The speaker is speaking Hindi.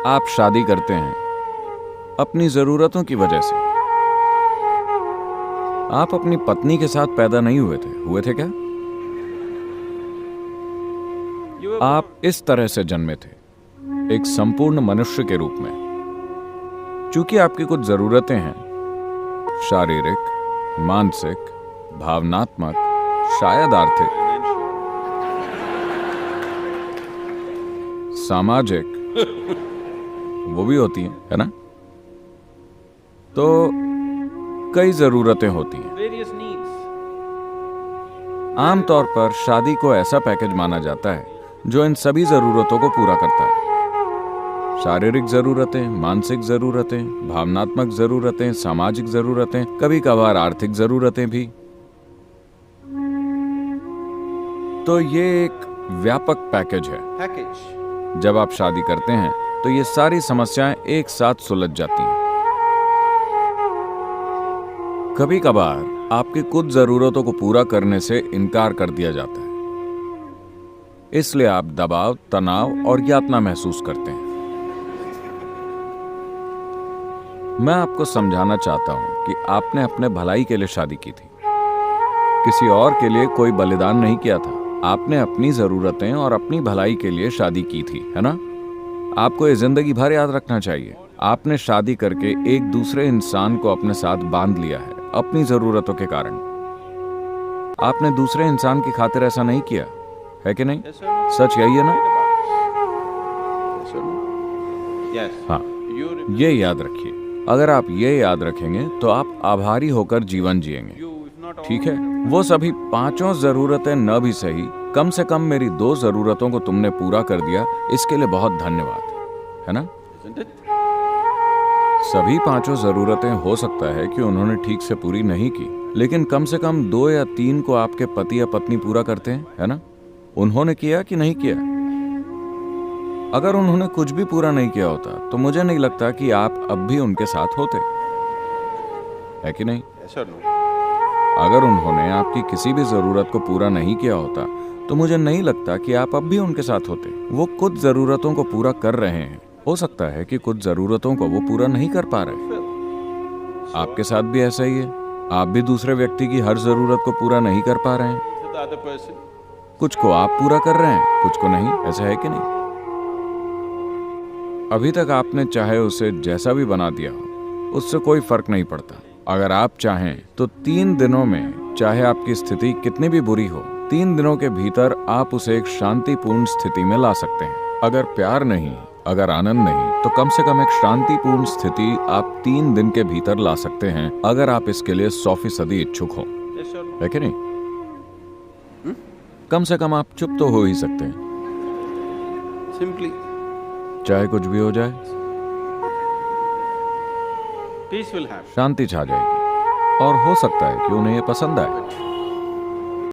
आप शादी करते हैं अपनी जरूरतों की वजह से। आप अपनी पत्नी के साथ पैदा नहीं हुए थे क्या? आप इस तरह से जन्मे थे, एक संपूर्ण मनुष्य के रूप में। चूंकि आपकी कुछ जरूरतें हैं, शारीरिक, मानसिक, भावनात्मक, शायद आर्थिक, सामाजिक, वो भी होती हैं, है ना? तो कई जरूरतें होती हैं। आमतौर पर शादी को ऐसा पैकेज माना जाता है जो इन सभी जरूरतों को पूरा करता है। शारीरिक जरूरतें, मानसिक जरूरतें, भावनात्मक जरूरतें, सामाजिक जरूरतें, कभी कभार आर्थिक जरूरतें भी। तो ये एक व्यापक पैकेज है। जब आप शादी करते हैं तो ये सारी समस्याएं एक साथ सुलझ जाती हैं। कभी कभार आपकी कुछ जरूरतों को पूरा करने से इनकार कर दिया जाता है, इसलिए आप दबाव, तनाव और यातना महसूस करते हैं। मैं आपको समझाना चाहता हूं कि आपने अपने भलाई के लिए शादी की थी, किसी और के लिए कोई बलिदान नहीं किया था। आपने अपनी जरूरतें और अपनी भलाई के लिए शादी की थी, है ना? आपको ये जिंदगी भर याद रखना चाहिए। आपने शादी करके एक दूसरे इंसान को अपने साथ बांध लिया है अपनी जरूरतों के कारण। आपने दूसरे इंसान की खातिर ऐसा नहीं किया है कि नहीं? सच यही है ना? हाँ, ये याद रखिए। अगर आप ये याद रखेंगे तो आप आभारी होकर जीवन जिएंगे, ठीक है? वो सभी 5 जरूरतें न भी सही, कम से कम मेरी 2 जरूरतों को तुमने पूरा कर दिया, इसके लिए बहुत धन्यवाद, है ना? सभी 5 जरूरतें हो सकता है कि उन्होंने ठीक से पूरी नहीं की, लेकिन कम से कम 2 या 3 को आपके पति या पत्नी पूरा करते हैं, है ना? उन्होंने किया कि नहीं किया? अगर उन्होंने कुछ भी पूरा नहीं किया होता तो मुझे नहीं लगता कि आप अब भी उनके साथ होते, है कि नहीं? अगर उन्होंने आपकी किसी भी जरूरत को पूरा नहीं किया होता तो मुझे नहीं लगता कि आप अब भी उनके साथ होते। वो कुछ जरूरतों को पूरा कर रहे हैं, हो सकता है कि कुछ जरूरतों को वो पूरा नहीं कर पा रहे। आपके साथ भी ऐसा ही है। आप भी दूसरे व्यक्ति की हर जरूरत को पूरा नहीं कर पा रहे हैं। कुछ को आप पूरा कर रहे हैं, कुछ को नहीं। ऐसा है कि नहीं? अभी तक आपने चाहे उसे जैसा भी बना दिया हो, उससे कोई फर्क नहीं पड़ता। अगर आप चाहें तो 3 दिनों में, चाहे आपकी स्थिति कितनी भी बुरी हो, 3 दिनों के भीतर आप उसे एक शांतिपूर्ण स्थिति में ला सकते हैं। अगर प्यार नहीं, अगर आनंद नहीं, तो कम से कम एक शांतिपूर्ण स्थिति आप 3 दिन के भीतर ला सकते हैं, अगर आप इसके लिए 100% इच्छुक हो, है कि नहीं? कम से कम आप चुप तो हो ही सकते हैं। Simply. चाहे कुछ भी हो जाए, Peace will happen. शांति छा जाएगी। और हो सकता है कि उन्हें ये पसंद आए।